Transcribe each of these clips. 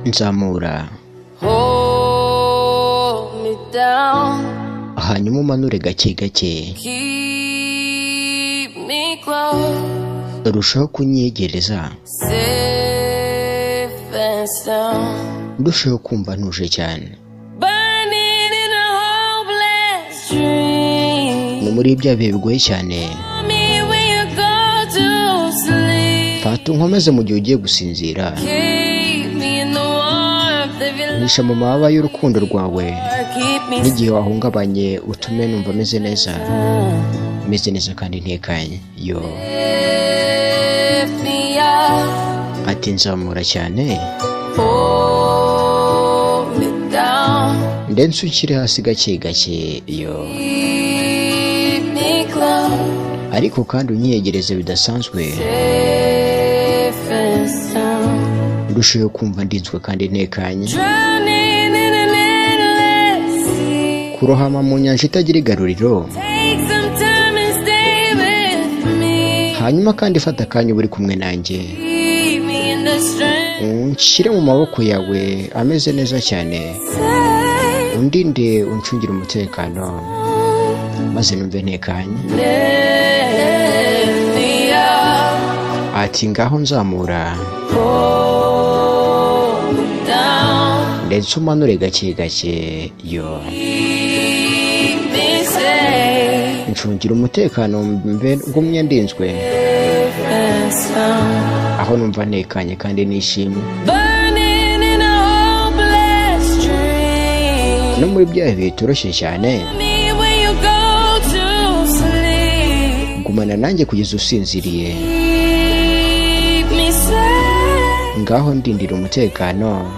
nzamura Hold me down, hanyuma umanure gake gake, keep me close, rushaho kunyegereza, safe and sound. ndushaho kumva ntuje cyane. Burning in a hopeless dream. Ni muri bya bihe bigoye cyane, Tell me when you go to sleep. fata unkomeze mu gihe ugiye gusinzira, Keep me in the warmth of your love. nisha mu mababa y'urukundo rwawe, Keep me n'igihe wahungabanye utume numva meze neza kandi ntekanye. Yo lift me up, ati nzamura cyane, hold me down, ndetse ukiri hasi gake gake. Yo keep me close, ariko kandi unyegereze bidasanzwe, safe and sound. ndushaho kumva ndinzwe kandi ntekanye. Drowning in an endless sea. Kurohama mu nyanja itagira igaruriro, Take some time and stay with me. hanyuma kandi fata akanya uba uri kumwe nanjye, Keep me in the strength. unshyire mu maboko yawe ameze neza cyane, Safe. undinde uncungire umutekano, maze numve ntekanye. Lift me up, Ati ngaho nzamura, hold me down, ndetse umanure gake gake. Yo keep me safe ncungira umutekano, mbe ngumye ndinzwe, and sound. aho numva ntekanye kandi nishimye. Burning in a hopeless dream. No muri bya bihe bitoroshye cyane, Me when you go to sleep. gumana nanjye kugeza usinziriye. Keep me safe. Ngaho ndindira umutekano,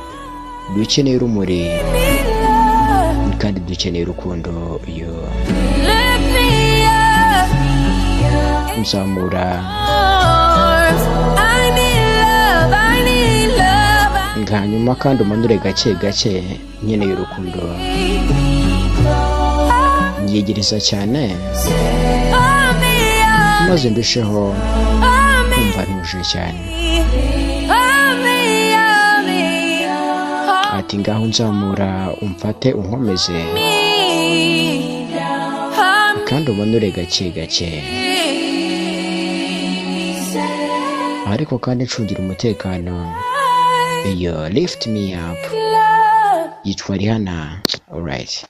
dukeneye urumuri Me love. kandi dukeneye urukundo. Yo Lift me up. nzamura, Arms. I need love. I need love. hanyuma kandi umanure gake gake, nkeneye urukundo. Nyegereza cyane, Hold me up. maze ndusheho Hold me. kumva ntuje cyane. Hold me. Hold me. Hold Ati ngaho nzamura, umfate unkomeze, me. Hold kandi umanure gake gake, me. ariko kandi ncungira umutekano. Yo lift me up, Love. yitwa Rihanna. Alright.